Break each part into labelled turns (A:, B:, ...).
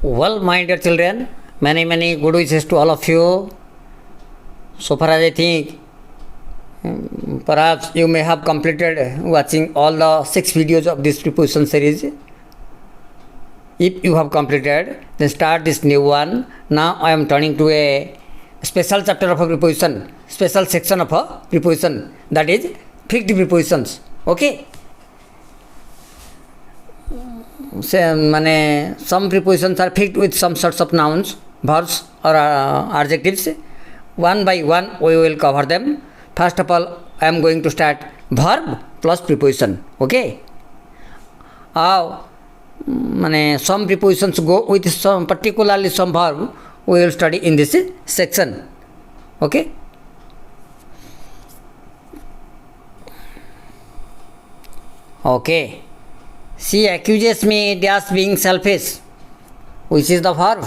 A: Well, my dear children, many good wishes to all of you. So far as I think, perhaps you may have completed watching all the 6 videos of this preposition series. If you have completed, then start this new one. Now I am turning to a special chapter of a preposition, special section of a preposition, that is fixed prepositions. Okay? Some prepositions are fixed with some sorts of nouns, verbs or adjectives. One by one we will cover them. First of all, I am going to start verb plus preposition. Okay? Some prepositions go with some, particularly some verb we will study in this section. Okay? Okay. She accuses me dash being selfish. Which is the verb?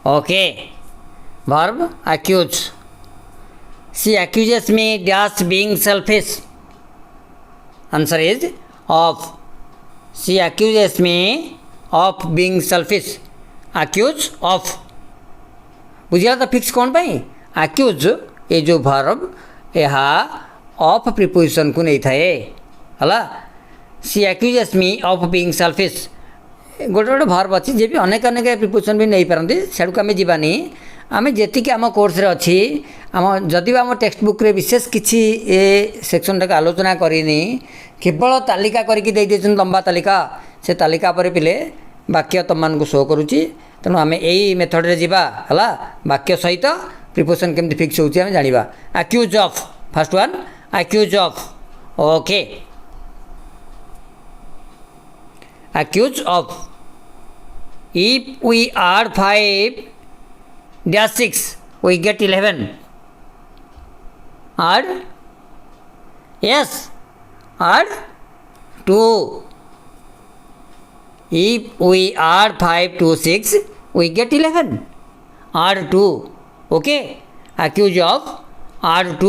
A: Okay. Verb accuse. She accuses me dash being selfish. Answer is of. She accuses me of being selfish. Accuse of. बुझिया तो fix कौन पाई? Accuse ये जो verb यह of preposition को नहीं थाए हला. सी accuses me of being selfish गोटे गोटे भर्ब अच्छी जे भी अनेक अनेक प्रिपोजिशन भी नहीं पारती सियाड़ को आम जावानी आम जी आम कोर्स अच्छी आम जदि आम टेक्स्ट बुक रे विशेष किसी ए सेक्शन टाक आलोचना करनी केवल तालिका करके लंबा तालिका से तालिका पर पिले वाक्य तुम मान शो करुच्ची तेणु आम यही मेथड रे जीवा हला वाक्य सहित प्रिपोजिशन केमती फिक्स होची आम जानिबा. Accuse of first one accuse of. Okay accuse of. If we add 5 dash 6 we get 11. Add yes add 2. If we add 5 to 6 we get 11. Add 2. Okay, accuse of add 2.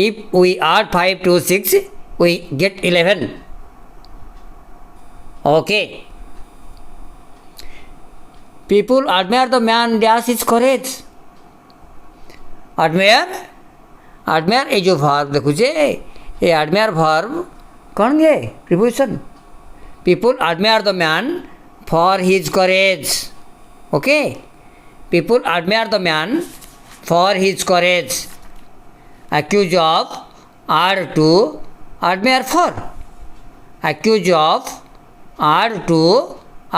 A: If we add 5 to 6 we get 11. Okay. People admire the man dash his courage. Admire ये जो verb देखो जे ये admire verb कौन ये preposition. People admire the man for his courage. Okay. People admire the man for his courage. Accuse of add to admire for. Accuse of add to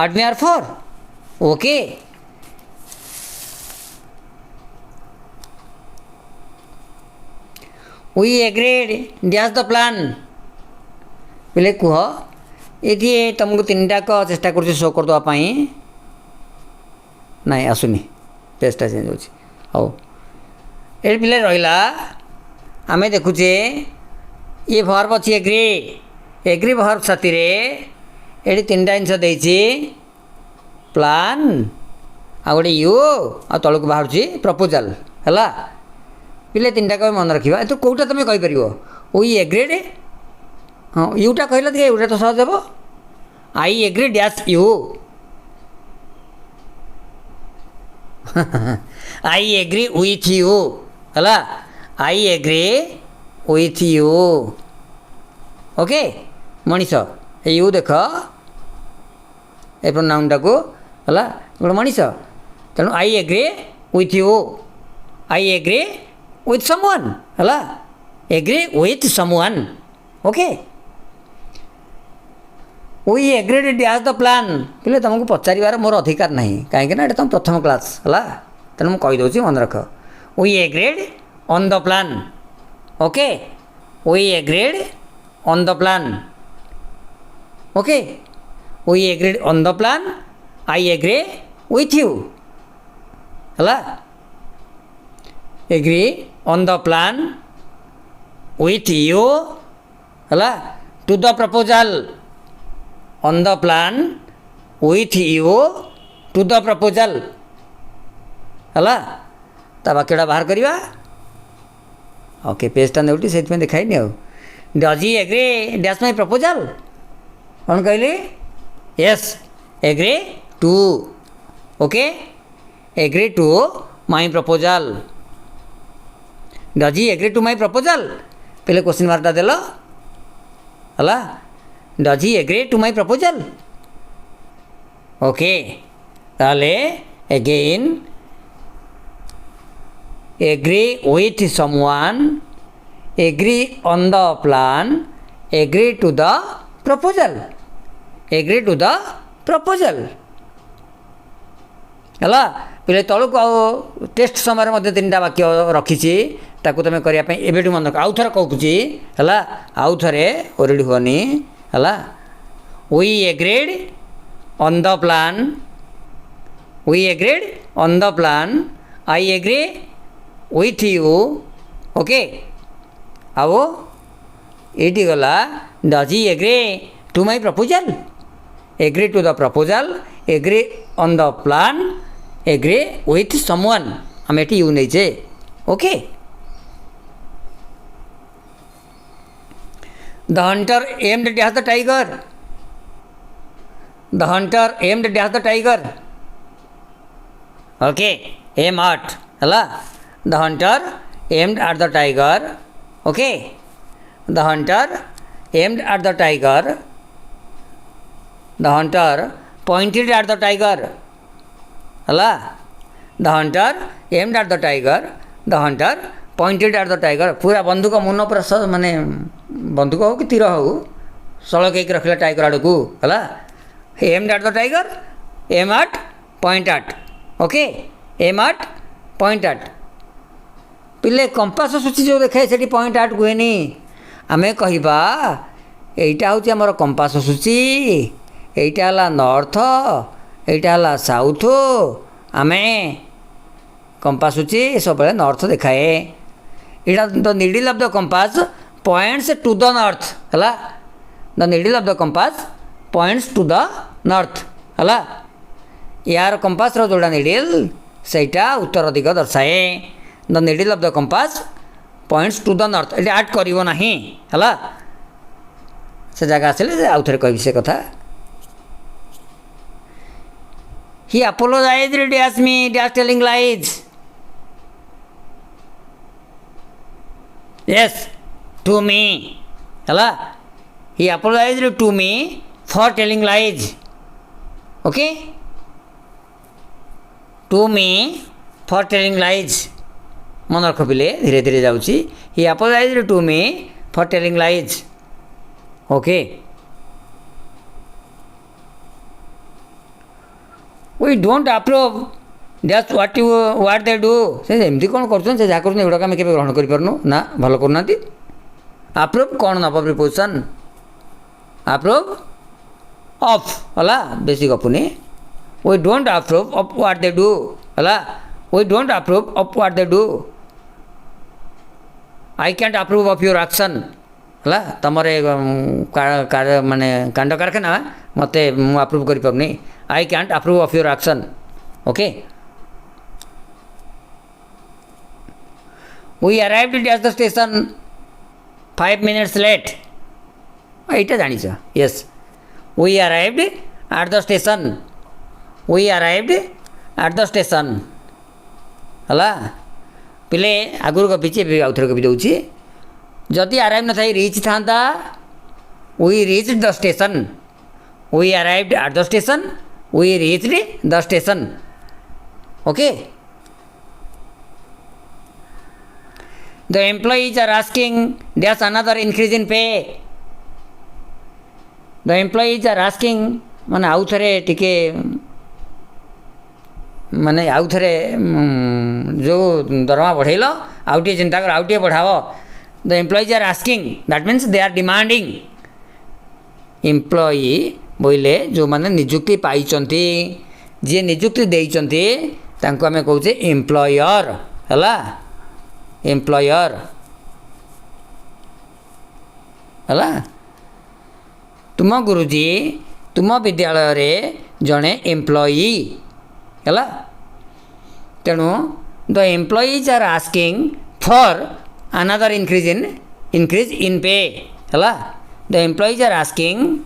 A: admire for. Okay. We agreed. That's the plan. बोले कुह ये तुमको 3 टाक चेष्टा कर show कर देवाई ना आसुनी पेजटा change हो. हाँ ये पिले रहा आम देखुचे ये भर्ब अच्छी एग्री एग्री भर्ब साथी ये 3टा जिनस देती प्लान आ गए यू आ तौक बाहर प्रपोजाल है पिले 3टा कभी मन रखा ए कौटा तुम कहीपर वी एग्रीड. हाँ यूटा कहला देखिए यूटा तो सहज हे. I agree dash you. I agree with you हला. I agree with you. Okay Manish you देख ए प्रोनाउन टाको हला गोटे मनीष तेणु I agree with you. I agree with someone हला. Agree with someone. Okay we agreed dash the plan पिले तुमको पचार मोर अधिकार ना कहीं ना तुम प्रथम क्लास है तेणु मुझे कहीदे मन रख. We agreed on the plan. Okay we agreed on the plan. Okay we agreed on the plan. I agree with you है. Agree on the plan with you है. To the proposal on the plan with you to the proposal है ता वाक्यटा बाहर करवा. Okay पेजटा नेउटी से देखाइनी does he agree dash my proposal कौन कहली yes agree to okay agree to my proposal does he agree to my proposal पहले क्वेश्चन मार्कटा देल है does he agree to my proposal okay ताले again agree with someone agree on the plan agree to the proposal agree to the proposal है पे तलू test समय मध्य 3टा वाक्य रखी ताकू तुम करने एवं मन आउ थे कहूँ है आउ थे ओरिड हुअनी है we agreed on the plan we agreed on the plan I agree with you okay आओ ये गला does he agree to my proposal agree to the proposal agree on the plan agree with someone आम ये you नहीं okay the hunter aimed dash the tiger the hunter aimed dash the tiger okay aim at है the hunter aimed at the tiger okay the hunter aimed at the tiger the hunter pointed at the tiger है the hunter aimed at the tiger the hunter pointed at the tiger पूरा बंदूक मुन पूरा माने बंदूक हो कि तीर हो सड़क रखिला टाइगर आड़ को है aimed at the tiger aim at point at okay aim at point at पिले कंपास सूची जो देखाए से पॉइंट आट हुए आमे कहवा एटा हूँ आमर कंपास सूची एटा है नॉर्थ एटा है साउथ आमे कंपास सूची सब नॉर्थ देखाए यहाँ the needle of the compass points to the north है the needle of the compass points to the north है यार कंपास जोड़ा नीडल सेटा उत्तर दिग दर्शाए the needle of the compass points to the north ये आट करिवो नहीं है से जगह आसिले आउ थे कह से कथा he apologised dash me dash telling lies yes to me है he apologized to me for telling lies okay to me for telling lies मन रख पिले धीरे धीरे जाऊँगी he apologized to me for telling lies okay we don't approve that's what they do से एमती कौन कर जहाँ कर गुड़ाक आम के ग्रहण करूँ ना भल करना अप्रूव कौन नब प्रिपोजिशन अप्रूव ऑफ है बेसी गपुनी we don't approve of what they do है we don't approve of what they do I can't approve of your action है तुम माने कांड कारखाना मत अप्रूव कर पारनी I can't approve of your action okay We arrived at the station 5 minutes late. Eita janicha. Yes. We arrived at the station. We arrived at the station. हला पिले आगुर को पीछे भी आउथर को भी दउची जदि अराइव न थाई रीच थांता we reached the station. We arrived at the station. We reached the station. Okay. The employees are asking there's another increase in pay. The employees are asking माने आउ थे टिके माने आउ थे जो दरमा बढ़ेल आउ टे चिंता कर आउ टे बढ़ाव the employees are asking that means they are demanding employee बोले जो माने निजुक्ति पाई जी निजुक्ति देइचंती तांको आमे कहूचे एम्प्लॉयर है एम्प्लॉयर है तुम गुरुजी तुम विद्यालय रे जड़े एम्प्लॉई है तेणु the employees are asking for another increase in pay है the employees are asking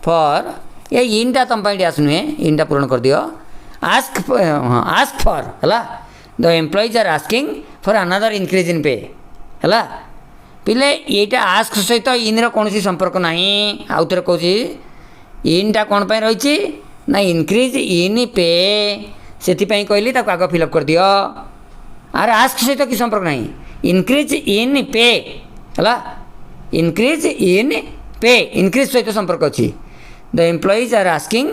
A: for ये इनटा तुम डैश नुहे इनटा पूरण कर दियो आस्क आस्क फॉर है the employees are asking for another increase in pay है पिले ये आस्क सहित इन कौन संपर्क ना आउ थे कौन इनटा कौन पर रही ना इनक्रीज इन पे से कहली आग फिलअप कर दियो आर आस्क सहित कि संपर्क ना इनक्रीज इन पे है इनक्रीज इन पे इनक्रीज सहित संपर्क अच्छी the employees are asking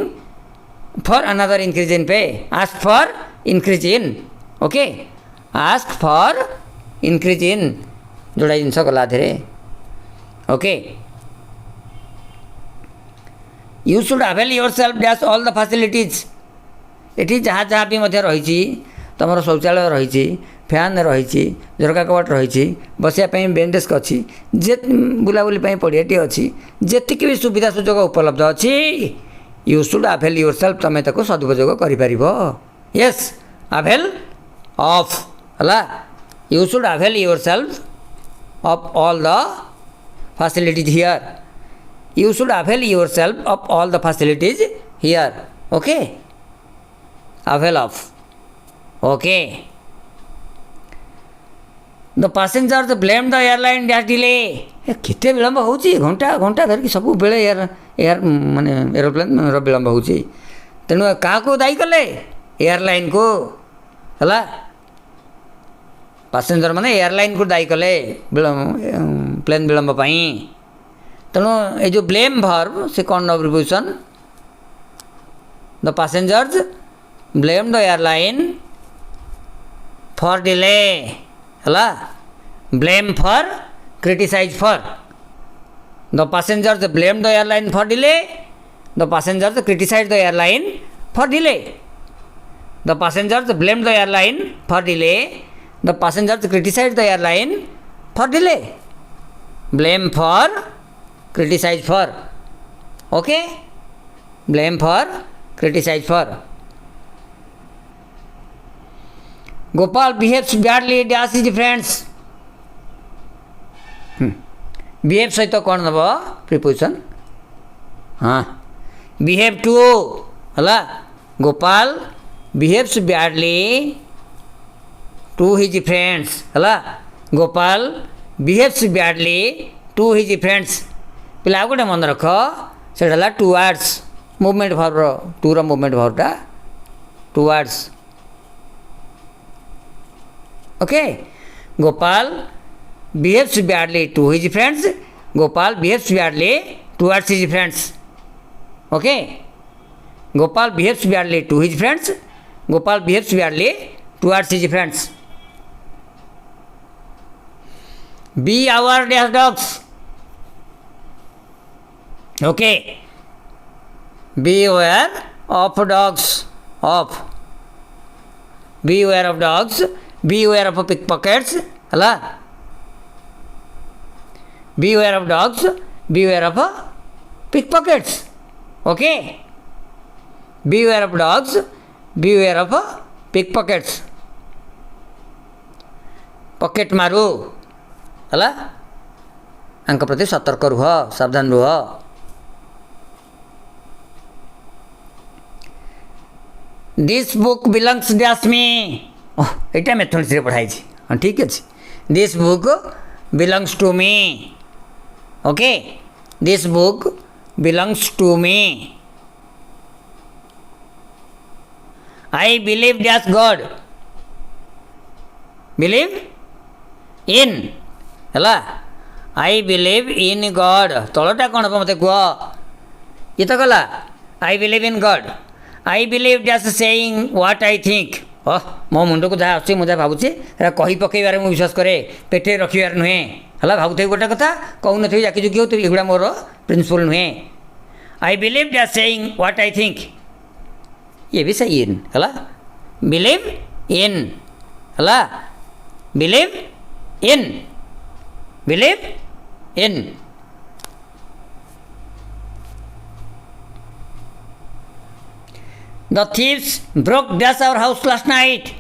A: for another increase in pay ask for increase in okay ask for increase in जोड़ा जिनस गला थे okay you should avail yourself dash all the facilities ये जहाँ जहाँ भी रही तुम शौचालय रही फैन रही झरका कबाट रही बसापी बेंच डेस्क अच्छी जे बुलाबुली पड़ियाटी अच्छी जी भी सुविधा सुजोग उपलब्ध अच्छी you should avail your self तुम ताको सदुपयोग कर यस अवेल ऑफ है you should avail your self of all the facilities here you should avail your self of all the facilities here okay avail of okay the passengers blame the airline dash delay केते विलम्ब हो घंटा घंटा धरिक सब बेले air माने aeroplane विलम्ब हो तेणु क्या दायी कले एयरलाइन को है पैसेंजर माने एयरलाइन को दायी कले प्लेन विलम्ब तेणु ये जो ब्लेम वर्ब से कौन न preposition the passengers blame the airline for delay है blame for criticise for the passengers blame the airline for delay the passengers criticise the airline for delay the passengers blame the airline for delay the passengers criticise the airline for delay blame for criticise for okay blame for criticise for Gopal behaves badly dash his friends behave सहित कौन नब preposition हाँ behave to है Gopal behaves badly to his friends है Gopal behaves badly to his friends पिला आ गोटे मन रख से towards movement verb to movement वर्बटा towards okay Gopal behaves badly to his friends Gopal behaves badly towards his friends okay Gopal behaves badly to his friends Gopal behaves badly towards his friends be aware dash dogs okay be aware of dogs of be aware of dogs be aware of pickpockets है B aware of dogs be aware of pickpockets okay be aware of dogs be aware of pickpockets pocket मारू है आंक प्रति सतर्क रुह सावधान रुह this book belongs dash me यहाँ मैथमेटिक्स पढ़ाई हाँ ठीक अच्छे this book belongs to me okay this book belongs to me I believe dash God believe in है आई बिलीव इन गॉड तलटा कौन हम मत कह ये तो गला I believe in God I believe dash saying what I think मो मुंड को जहाँ आसुच्छी मुझे भावुँ कही पकईबार मुझे विश्वास करे पेटे रखार नुहे है भावुथे गोटे कथा कहून थी जाकी जुकी हो एगुड़ा मोर प्रिंसिपल नुहे आई believe dash saying what I think ये भी सही इन है बिलीव इन है believe in believe in The thieves broke dash our house last night.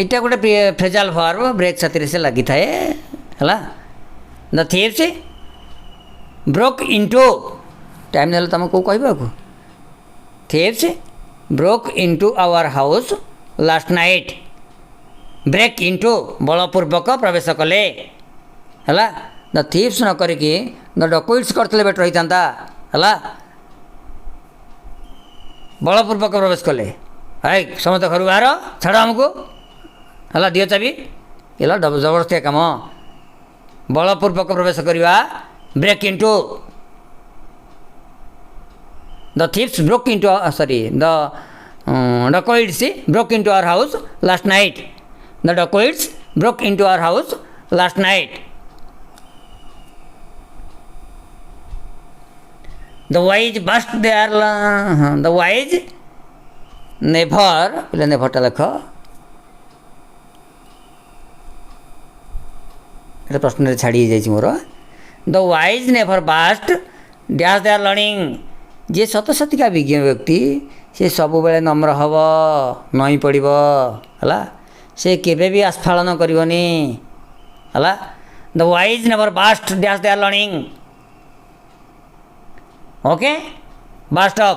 A: ଏଇଟା ଗୋଟେ ଫ୍ରେଜାଲ୍ ଭର୍ବ ବ୍ରେକ୍ ସାଥିରେ ସେ ଲାଗିଥାଏ ହେଲା। The thieves broke into time ନେଲେ ତୁମେ କେଉଁ କହିବାକୁ thieves broke into our house last night break into ବଳପୂର୍ବକ ପ୍ରବେଶ କଲେ ହେଲା। ଦ ଥିପ୍ସ ନ କରିକି ଦ ଡକୁଇଟ୍ସ କରିଥିଲେ ବେଟର୍ ହେଇଥାନ୍ତା ହେଲା। ବଳପୂର୍ବକ ପ୍ରବେଶ କଲେ ହାଇ ସମସ୍ତେ ଘରୁ ବାହାର ଛାଡ଼ ଆମକୁ ହେଲା ଦିଅ ଚାବି ହେଲା ଜବରଦସ୍ତିଆ କାମ। ବଳପୂର୍ବକ ପ୍ରବେଶ କରିବା break into the thieves broke into sorry the dacoits broke into our house last night the dacoits broke into our house last night. The wise boast their the wise never ପିଲା ନେଭରଟା ଲେଖ এটা প্রশ্নরে ছাড়ি যাইছি মোর। The wise never boast dash their learning যে শতশতিকা বিজ্ঞ ব্যক্তি সে ସବୁବେଳେ নম্র হব নই পড়িব ହେଲା। সে কেবে বি আস্ফালন করিবনি ହେଲା। The wise never boast dash their learning okay boast of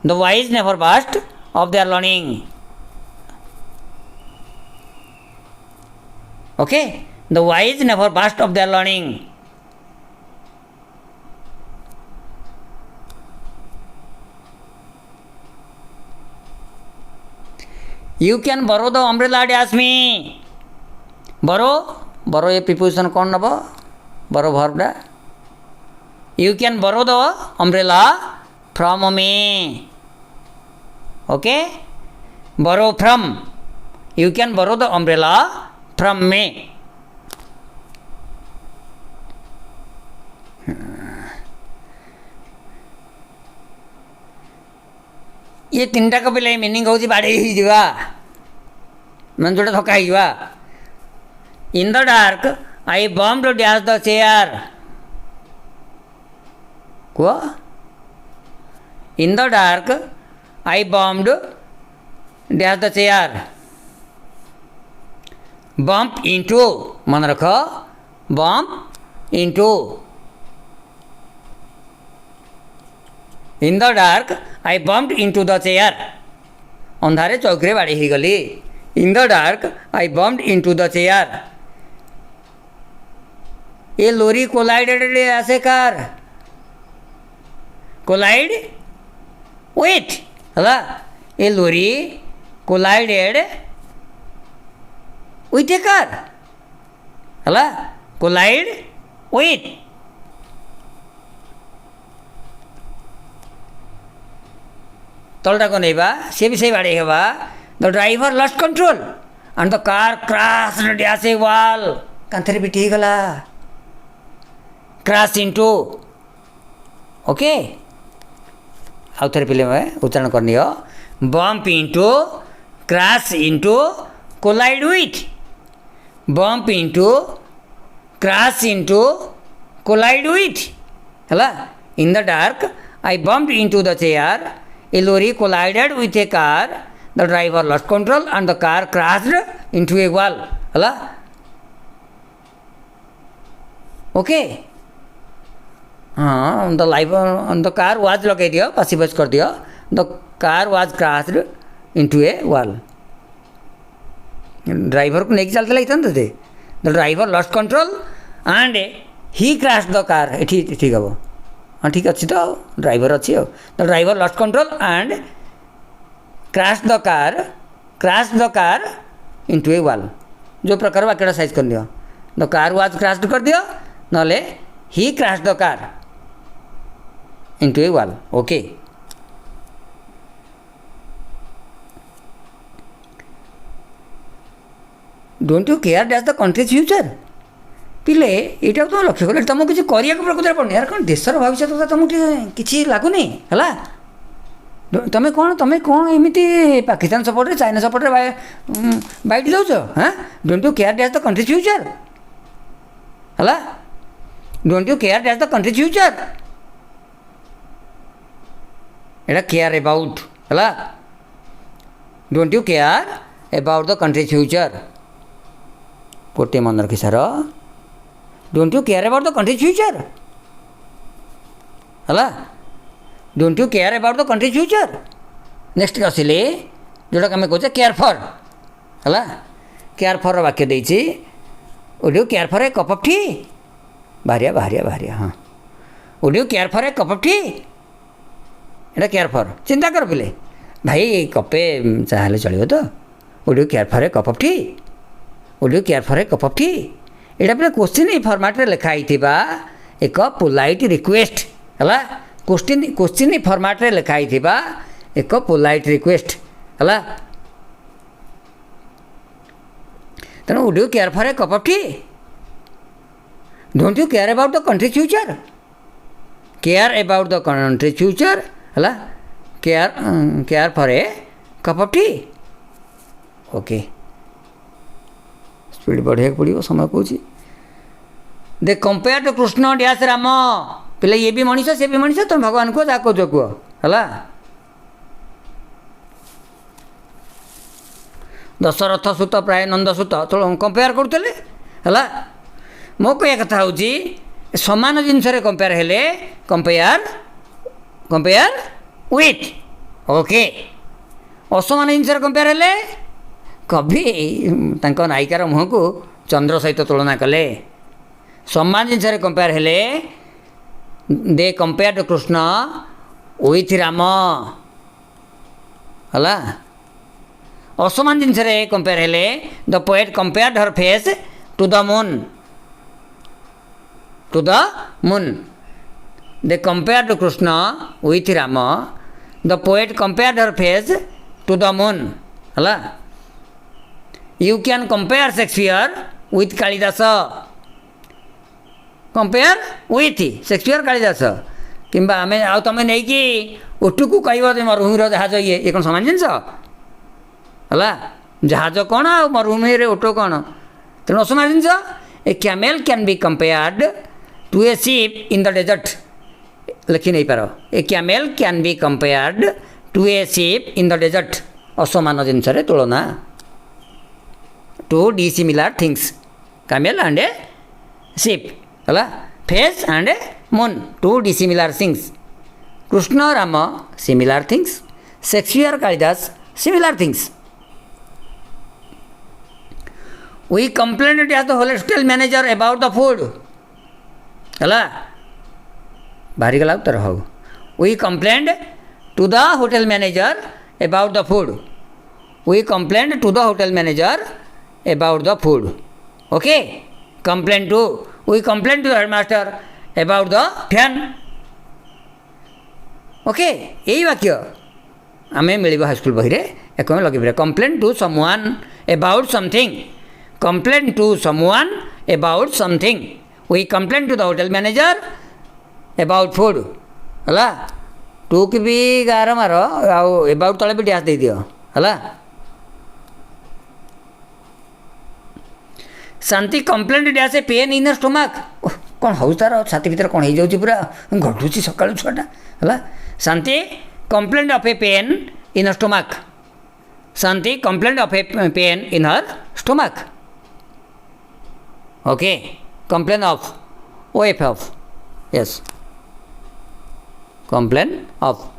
A: the wise never boast of their learning okay. The wise never burst of their learning. You can borrow the umbrella dash me. Borrow a preposition कौन नब borrow verb दा. You can borrow the umbrella from me. Okay? Borrow from. You can borrow the umbrella from me. ये तीन टाक पे meaning हूँ बाड़े मैंने जोटा थका हो in the dark I bumped dash the chair कह in the dark I bumped dash the chair bump into मन रख bump into in the dark I bumped into the chair अंधारे चौकरे बाड़ी ही गली in the dark I bumped into the chair ये lorry collided ऐसे कार कोलाइड वेट हला ये lorry collided with a car हला कोलाइड विथ तलटा को नहीं सी भी सही बाड़ी हेबा the driver lost control and the car crashed dash a wall कांथरे पिटी गला क्रैश इनटू ओके आउ थे पिले में उच्चारण करनी हो bump into crash into collide with bump into crash into collide with हला in the dark I bumped into the chair A lorry collided with a car. The driver lost control and the car crashed into a wall. Hala? Okay. The car was लगे दियो पासी बस कर दियो. The car was crashed into a wall. Driver को नहीं चलते लाइतन थे. The driver lost control and he crashed the car. ठीक है वो. हाँ ठीक अच्छी तो ड्राइवर अच्छी हो the driver lost control and crash the car into a wall जो प्रकार वाक्यटा साइज कर दियो द कार वाज क्रैश्ड कर दियो नले ही crash the car into a wall okay. Don't you care dash the country's future पिले यहाँ तुम लक्ष्य कले तुमको किसी करने प्रकृति पड़नी यार कौन देशर भविष्य तो तुमको किसी लगुनि है तुम्हें कौन एमती पाकिस्तान सपोर्ट चाइना सपोर्ट बैठ जाऊच हाँ don't you care dash the country future है don't you care dash the country future एटा केयर अबाउट है don't you care about the country future गोटे मन रखी सार don't you care about the country future है don't you care about the country future next आसिले जोटा आम कहे केयर फॉर है केयर फॉर वाक्य देती would you care for a cup of tea बाहरिया बाहरिया बाहरिया हाँ would you care for a cup of T Etah care for चिंता कर पिले भाई कपे चाहे चलो तो would you care for a cup of T would you care for a cup of T यहाँ पे क्वेश्चन फॉर्मेट रे लिखाई एक पोलाइट रिक्वेस्ट है क्वेश्चन फॉर्मेट रे लिखाई एक पोलाइट रिक्वेस्ट है तेणु would you care for a cup of T don't you care about the country future care about the country future है care for a cup of tea okay speed बढ़ाया पड़ो समय कौन they compare to Krishna dash Ram पिले ये भी मनीष से भी मनीष तुम भगवान को जाको जो कह है दशरथ सुत प्राय नंदसुत तो कंपेयर करते है मो कह कथा हूँ सामान जिनस कंपेयर हेले कंपेयर कंपेयर विथ ओके असमान जिनस कंपेयर हेले कभी तांको नायिकार मुह को चंद्र सहित तुलना कले सम्मान जिनस कंपेयर हेले they compare to Krishna with Ram है असमान जिनस कंपेयर हेले the poet compared her face to the moon they compare to Krishna with Ram the poet compared her face to the moon है you can compare Shakespeare with Kalidas compare with Shakespeare Kalidas किंबा आम आ तुम नहीं कि ओटू को कह मरुभूमि जहाज ये कौन सामान जिनस है जहाज कौन आ मरुभूमि ओटो कौन तेणु असमान जिनस a camel can be compared to a ship in the desert लिखि नहीं पार a camel can be compared to a ship in the desert असमान जिनस तुलना to dissimilar things camel and a ship है face and a moon to dissimilar things Krishna Ram similar things Shakespeare Kalidas similar things we complained as the hotel manager about the food है बाहरी गला उत्तर हो we complained to the hotel manager about the food we complained to the hotel manager about the food okay complain to we complain to the headmaster about the fan okay यही वाक्य आम मिल हाईस्कल बही एक लगे complain to someone about something complain to someone about something we complain to the hotel manager about food है टू की भी गार मार आबाउट तले भी डैश दे दियो है Shanti complained dash a pain in stomach कौन हो तार छाती भर कौन हो जाऊँ पूरा घटुची सका छुआटा है Shanti complained of a pain in stomach Shanti complained of a pain in her stomach okay complain of O F of yes complain of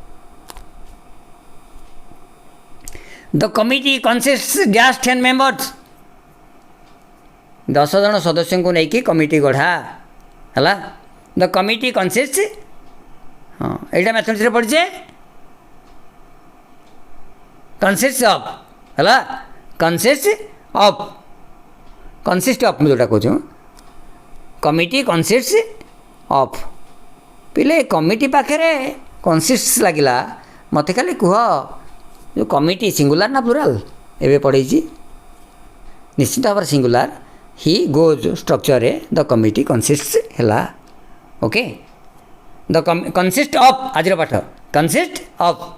A: the committee consist dash 10 members 10 जन सदस्य को लेकिन कमिटी गढ़ा है द कमिटी कंसिस्ट हाँ यहाँ mathematics पढ़े consist of है कंसिस्ट ऑफ जोटा कहूँ कमिटी कंसिस्ट ऑफ पिले कमिटी पाखे कंसिस्ट लगिला मत खाली कह जो कमिटी सिंगुलार ना प्लुराल एवं पढ़े निश्चित भाव singular he goes structure the committee consist है ओके द कंसिस्ट ऑफ आज पाठ कंसिस्ट ऑफ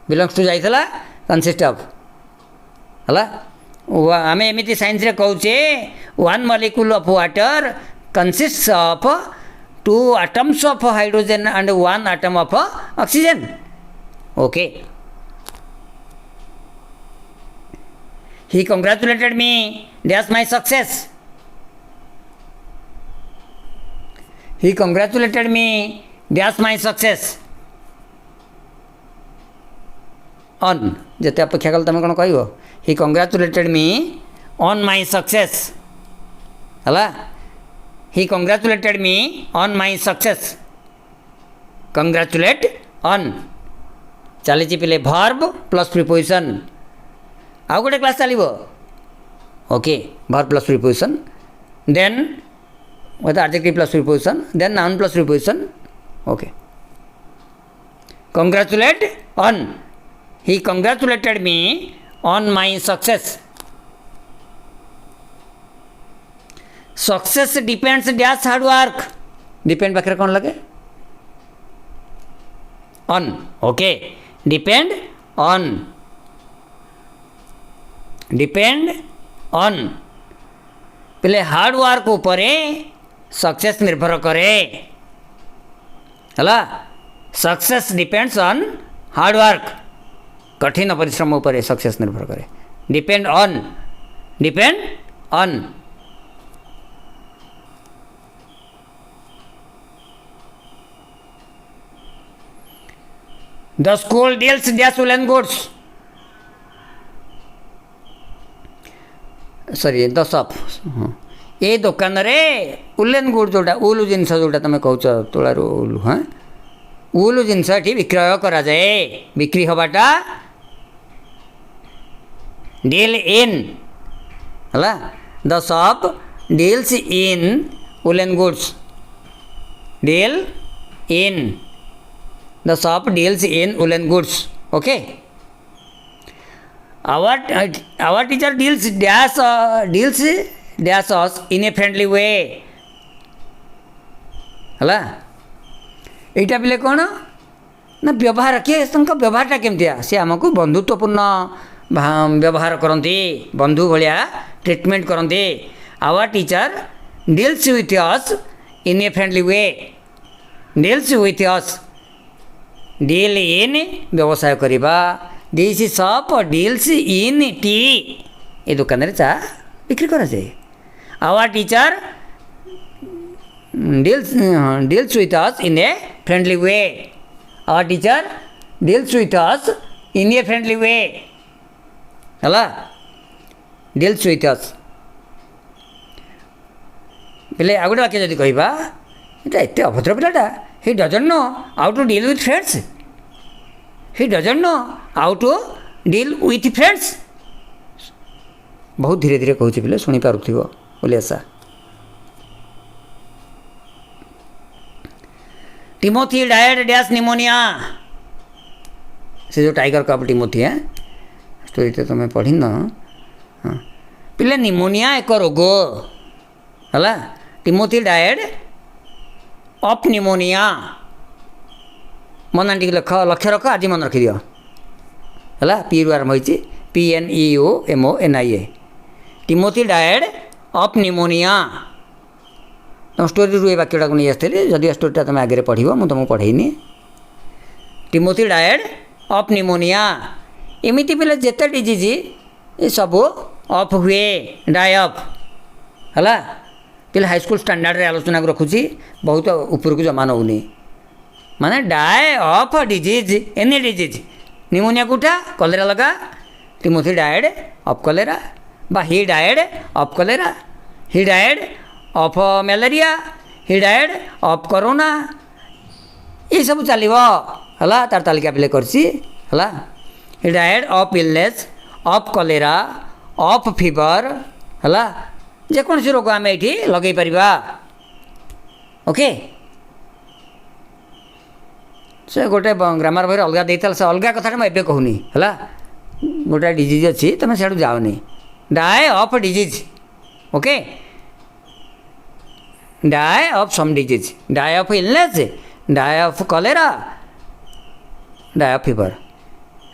A: बिलंग्स टू जाइला कंसिस्ट ऑफ है आम एमती साइंस रे कहचे 1 molecule of water consist of 2 atoms of hydrogen and 1 atom of oxygen okay He congratulated me dash my success. He congratulated me dash my success. On ଯେତେ ଅପେକ୍ଷା କଲେ ତୁମେ କ'ଣ କହିବ? He congratulated me on my success. ହେଲା? He congratulated me on my success. Congratulate on ଚାଲିଛି ପିଲେ verb plus preposition. ଆଉ ଗୋଟେ କ୍ଲାସ୍ ଚାଲିବ. Okay, verb plus preposition, then with adjective plus preposition, then noun plus preposition. Okay. Congratulate on. He congratulated me on my success. Success depends dash hard work. Depend पाखे कौन लगे? On. Okay. Depend on. Depend on. पहले hard work उपरे success निर्भर करे. हला? Success depends on hard work. कठिन परिश्रम उपरे सक्सेस निर्भर करे. Depend on. Depend on. The school deals dash woolen goods. Sorry the shop. ए दुकान रे उलेन गुड जोटा उलु जिनस जोटा तुम कौच तोलार उलु. हाँ उलु जिनस ये विक्रय करा जाए. बिक्री हवाटा डील इन. है the shop deals in woollen goods. Deal in. The shop deals in woolen goods. Okay. Our teacher deals dash us in a friendly way. हला एटा पिले कौन ना व्यवहार किए व्यवहारटा केमतिया सी आमको बंधुत्वपूर्ण व्यवहार करती. बंधु भाया ट्रिटमेंट करती. Our teacher deals with us in a friendly way. Deals with us. Deal in व्यवसाय करवा. This shop deals in tea. ये दुकान रे चा बिक्री करा जाए. Our teacher deals with us in a friendly way. Our teacher deals with us in a friendly way. हला डील्स विथ अस पहले आ गए वाक्य जदि कहवा ये एत अभद्र पिलाटा. He doesn't know how to deal with friends. He doesn't know how to deal with friends. बहुत धीरे धीरे कहूँ पिले शुणी पारुथिबो बोली आशा. Timothy died dash pneumonia. से जो टाइगर कप टिमोथी है स्टोरी तो तुम्हें पढ़ी न. हाँ पिले निमोनिया एक रोग है. Timothy died of pneumonia. मन टी लक्ष्य रख आज मन रखी दियो. है पी रु आरंभ होती PNEOMONIA. Timothy died of pneumonia. तुम स्टोरी रू वाक्यटा को नहीं आसती. जदि स्टोरीटा तुम आगे पढ़ मुझे तुमको पढ़ेनी. Timothy died of pneumonia. एमती पे जिते डिजीज ये सब ऑफ हुए डाय ऑफ. है पिले हाईस्कूल स्टैंडर्ड रे आलोचना को रखुची. बहुत ऊपर को जमा नौनी. माने die of disease any disease. Pneumonia कोटा कलेरा लगा. टिमोथी डायड ऑफ कलेरा बा he died of cholera. He died of malaria. He died of corona. ये सब चलो है. तार तालिका पिले करसी. है he died of illness of cholera of fever. है जेकोसी रोग आम ये लगे पार. ओके से गोटे ग्रामर बही अलग देता से अलग कथा मुझे कहूनी. है गोटे डिजीज अच्छी तुम सियाड़ जाओनी. Die of disease. Okay die of some disease. Die of illness. Die of cholera. Die of fever.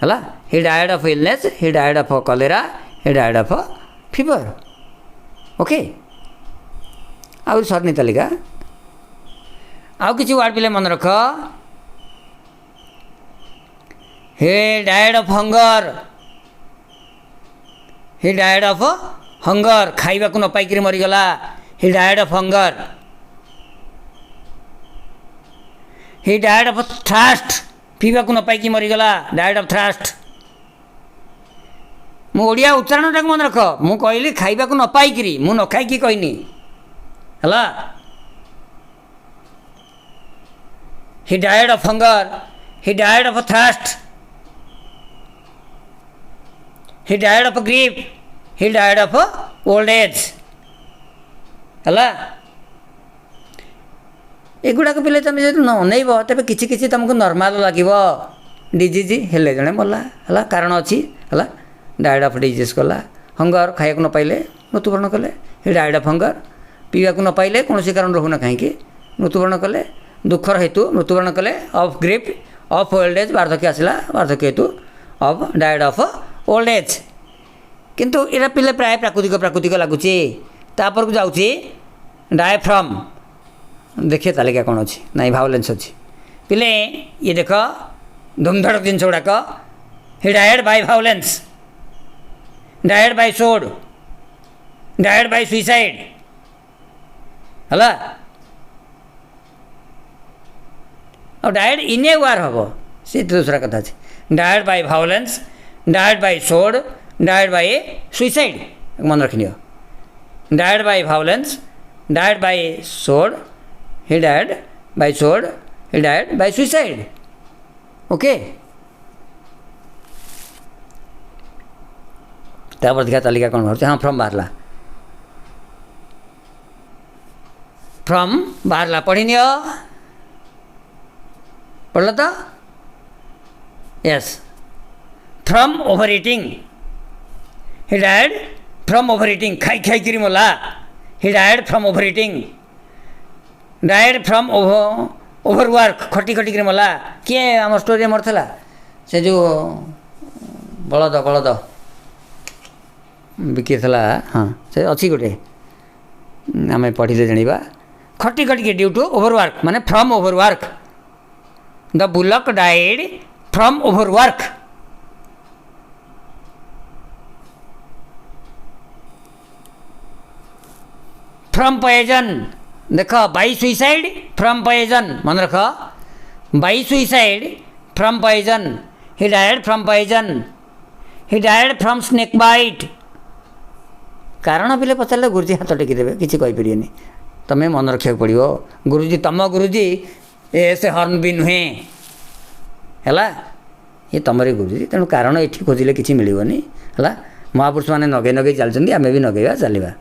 A: है he died of illness. He died of cholera. He died of fever. Okay आउ सरनी तालिका. आउ किसी वार्ड पिले मन रख. He died of hunger. He died of hunger, ଖାଇବାକୁ ନ ପାଇକିରି ମରିଗଲା। He died of hunger. He died of thirst, ପିଇବାକୁ ନ ପାଇକି ମରିଗଲା। Died of thirst. ମୁଁ ଓଡ଼ିଆ ଉଚ୍ଚାରଣଟାକୁ ମନେ ରଖ। ମୁଁ କହିଲି ଖାଇବାକୁ ନ ପାଇକିରି, ମୁଁ ନ ଖାଇକି କହିନି ହେଲା। He died of hunger, he died of thirst, he died of grief, he died of old age ହେଲା। ଏଗୁଡ଼ାକ ପିଲେ ତୁମେ ଯଦି ନ ଅନେଇବ ତେବେ କିଛି କିଛି ତୁମକୁ ନର୍ମାଲ ଲାଗିବ। ଡିଜିଜ୍ ହେଲେ ଜଣେ ମଲା ହେଲା, କାରଣ ଅଛି ହେଲା। ଡାଏଡ୍ ଅଫ୍ ଡିଜିଜ୍ କଲା। ହଙ୍ଗର, ଖାଇବାକୁ ନ ପାଇଲେ ମୃତ୍ୟୁବରଣ କଲେ। ହି ଡାଏଡ୍ ଅଫ୍ ହଙ୍ଗର, ପିଇବାକୁ ନ ପାଇଲେ କୌଣସି କାରଣ ରହୁନା କାହିଁକି ମୃତ୍ୟୁବରଣ କଲେ। ଦୁଃଖର ହେତୁ ମୃତ୍ୟୁବରଣ କଲେ। ଅଫ୍ ଗ୍ରିଫ୍, ଅଫ୍ ଓଲ୍ଡ ଏଜ୍, ବାର୍ଦ୍ଧକ୍ୟ ଆସିଲା, ବାର୍ଦ୍ଧକ୍ୟ ହେତୁ of died of old age. କିନ୍ତୁ ଏଇଟା ପିଲେ ପ୍ରାୟ ପ୍ରାକୃତିକ ଲାଗୁଛି। ତାପରକୁ ଯାଉଛି ଡାଏ ଫ୍ରମ୍। ଦେଖିଏ ତାଲିକା କ'ଣ ଅଛି, ନାଇଁ ଭାଉଲେନ୍ସ ଅଛି ପିଲେ। ଇଏ ଦେଖ ଧୁମଧଡ଼ ଜିନିଷ ଗୁଡ଼ାକ। He died by violence, died by sword, died by suicide ହେଲା। ଆଉ ଡାଏଡ୍ ଇନ୍ ଏ ୱାର୍ ହେବ, ସେ ଦୂସରା କଥା ଅଛି। Died by violence, died by sword, died by suicide. ମନେ ରଖିନିଅ। Died by violence, died by sword, he died by sword, he died by suicide. Okay. ତାପରେ ଦେଖିବା ତାଲିକା କ'ଣ ବାହାରୁଛି। ହଁ, ଫ୍ରମ୍ ବାହାରିଲା। ଫ୍ରମ୍ ବାହାରିଲା, ପଢ଼ିନିଅ। ପଢ଼ିଲ ତ? Yes. From overeating, he died from overeating. ଖାଇକିରି ମଲା। He died from overeating. Died from over work, ଖଟିକିରି ମଲା। କିଏ ଆମ ଷ୍ଟୋରିରେ ମରିଥିଲା? ସେ ଯେଉଁ ବଳଦ ବିକିଥିଲା। ହଁ, ସେ ଅଛି ଗୋଟେ, ଆମେ ପଢ଼ିଲେ ଜାଣିବା। ଖଟିକି ଡ୍ୟୁ ଟୁ ଓଭର ୱାର୍କ, ମାନେ from over work. The bullock died from over work. From poison देख बाई सुइसाइड फ्रॉम पॉइजन मन रख by suicide from poison he died from poison he died from snake bite कारण पिले पचारे गुरुजी हाथ टेकीदेवे किसी कहीपर तुम्हें मन रखा पड़ो गुरुजी तुम गुरुजी ए से हर्न भी नुहे है ये तुमरी गुरुजी तेणु कारण ये खोजिले किसी मिलनी है महापुरुष मैंने नगे नगे चलते आम भी नगेवा चलवा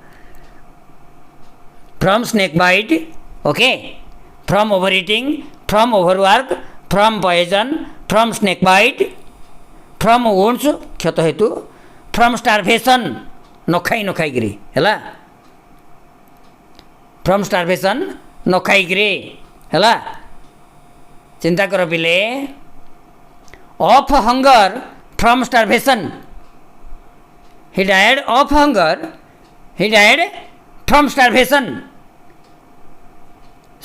A: from snake bite okay from over eating from overwork from poison from snake bite from wounds क्षत हेतु फ्रॉम स्टारवेशन न खाई है फ्रॉम स्टारवेशन न खाई है चिंता कर पिले of hunger from starvation he died of hunger he died from starvation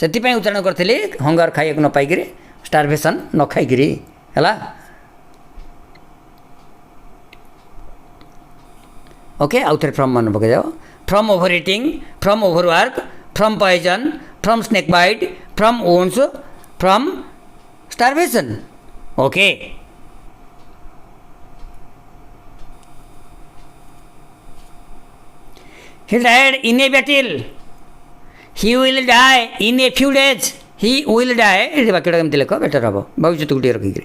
A: से उच्चारण करी हंगर खाई न पाई स्टारवेशन न खाई है ओके आउ थे फ्रॉम मन पकड़ जाओ from over eating from overwork from poison from snake bite from wounds from starvation okay he died in a battle he will die in a few days he will die ये वाक्यटा केमती लिख better हम भविष्य गोटे रखिक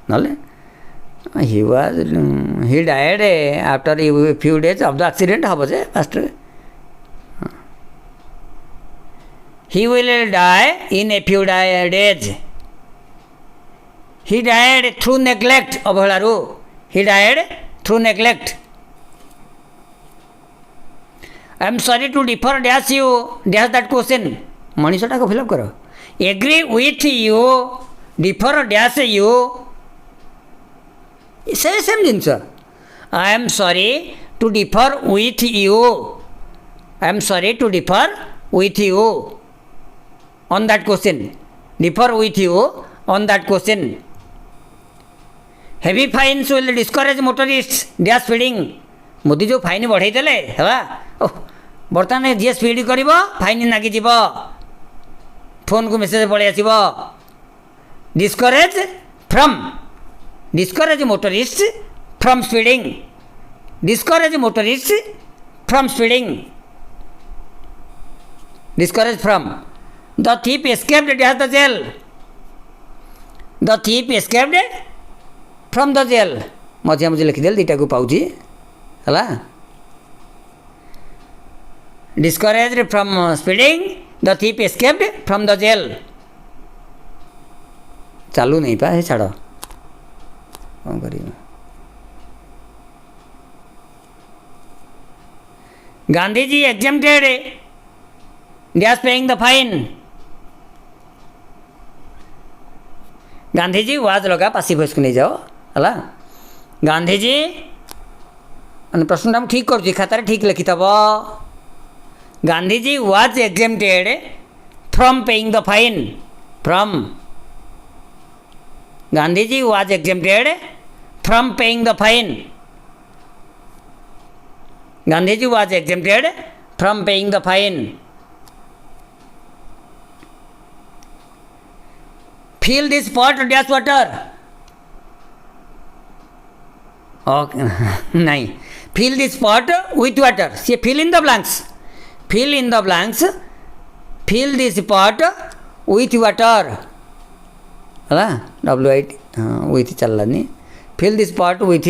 A: ना he died after a few days of the accident हम जे fast he will die in a few days he died through neglect अवहेलारू he died through neglect I am sorry to differ dash you dash that question मनीषटा को fill up करो agree with you differ dash you same genus I am sorry to differ with you I am sorry to differ with you on that question differ with you on that question heavy fines will discourage motorists dash speeding Modi जो fine बढ़ाई देले है बर्तमान जी speed कर fine लगिज phone को message पलि आसब discourage motorist from speeding discourage motorist from speeding discourage from the thief escaped dash the jail the thief escaped from the jail मझे मझे लिखिदेल दुईटा को पाऊँ है discourage from speeding the thief escaped from the jail चालू नहीं पा छाड़ कौन कर Gandhiji exempted dash paying the fine Gandhiji was लगा पासी भॉइस को नहीं जाओ है गांधीजी प्रश्नटा ठीक करुँच खातार ठीक लिखिथब Gandhiji was exempted from paying the fine from Gandhiji was exempted from paying the fine Gandhiji was exempted from paying the fine fill this pot dash water okay नहीं fill this pot with water see fill in the blanks fill in the blanks fill this pot with water है WIT with चलनी fill this pot with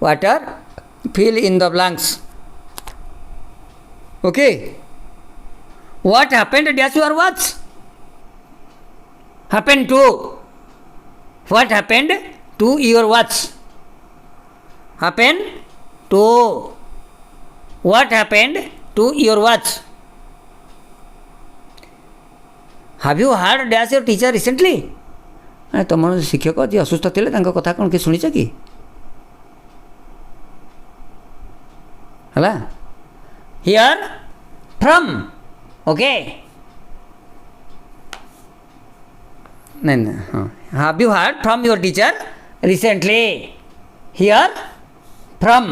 A: water fill in the blanks okay what happened dash your watch happened to what happened to your watch happened to what happened to your watch have you heard dash your teacher recently तुम शिक्षक जी असुस्थ थे कथा कौन कि शुणीच कि है here from okay नहीं हाँ have you heard from your teacher recently hear from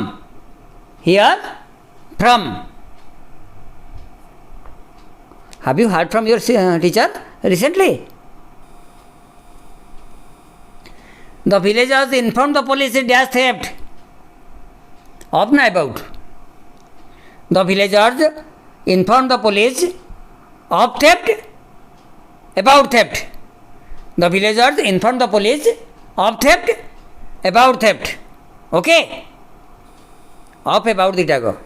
A: have you heard from your teacher recently the villagers inform the police dash theft of ना about the villagers inform the police of theft about theft The villagers informed the police of theft about theft. Okay? Of about the go.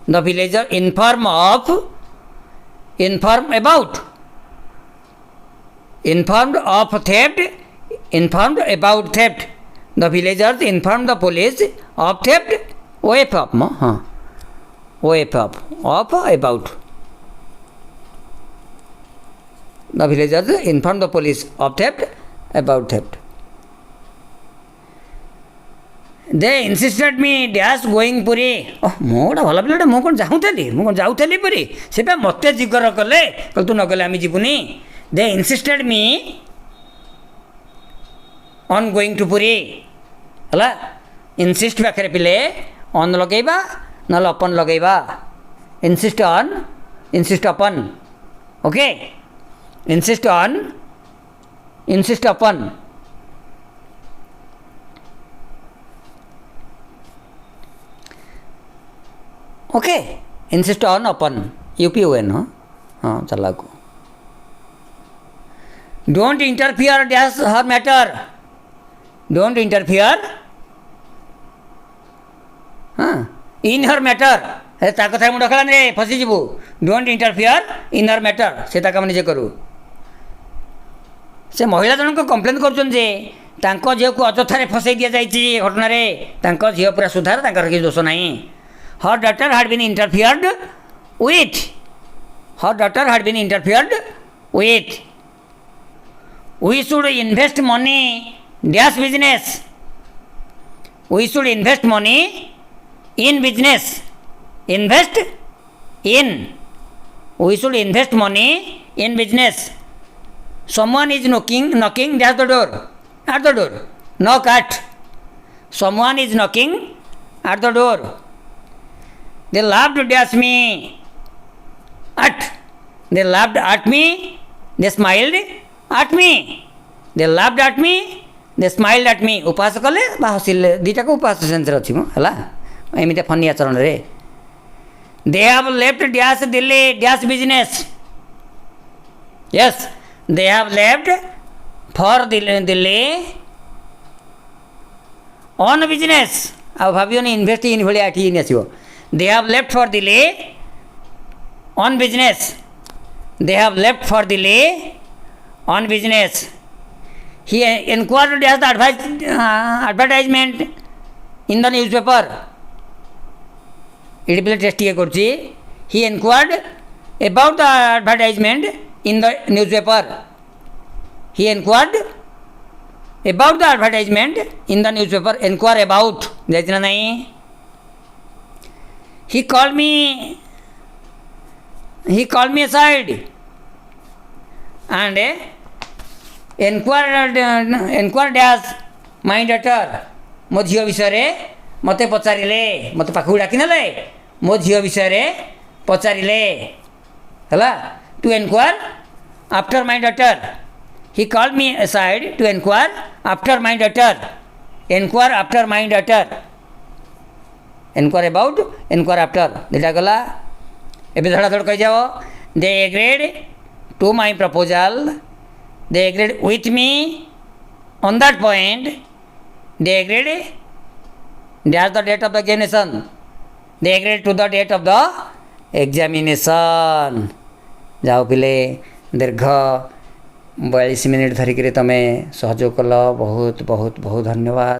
A: The villager inform about informed of theft informed about theft. The villagers informed the police of theft of about. The villagers informed the police of theft about theft. They insisted me dash going Puri. मो गोटे भल पिलाटे मु कौन जाऊली पुरी से मत जिगर कले कल तू न गले आम जीवनी they insisted me on going to Puri है इनसिस्ट पाखे पिले ऑन लगेबा ना अपन लगेबा insist upon okay insist upon okay insist on upon UPON हाँ चला को don't interfere dash her matter don't interfere हाँ in her matter ता कथा मुंड खला रे फसी जीवु don't interfere in her matter से ताका मन जे करू से महिला जनक कंप्लेन कर झील को अजथारे फसई दि जाइए घटन झी पूरा सुधार किसी दोष ना her daughter had been interfered with we should invest money dash business we should invest money in business invest in we should invest money in business someone is knocking dash the door at the door knock at someone is knocking at the door. They laughed at me. They laughed at me. They smiled at me. They laughed at me. They smiled at me. उपास कले बा हसिले दीटा को उपास sense अछि मो हला एमिते funny आचरण रे. They have left dash Delhi dash business. Yes, they have left for Delhi on business. अब भाबियो नि इन्वेस्ट इन भलिया आठी नि आसीबो. They have left for Delhi on business. They have left for Delhi on business. He inquired as the advertisement in the newspaper. It will test here kurchi. He inquired about the advertisement in the newspaper. He inquired about the advertisement in the newspaper. Inquire about. Jayna nahi. He called me aside and inquired as my daughter. ମୋ ଝିଅ ବିଷୟରେ ମୋତେ ପଚାରିଲେ, ମୋତେ ପାଖକୁ ଡାକି ନେଲେ, ମୋ ଝିଅ ବିଷୟରେ ପଚାରିଲେ ହେଲା. To inquire after my daughter. He called me aside to inquire after my daughter. Inquire after my daughter. Inquire about, inquire after. दिटा गला. ଏବେ Dhada ଧଡ଼ କହିଯାଅ. They agreed to my proposal. They agreed with me on that point. They agreed. That's the date of the examination. They agreed to the date of the examination. जाओ पिले दीर्घ 42 minute धरिक तुम सहयोग कल. बहुत बहुत बहुत धन्यवाद.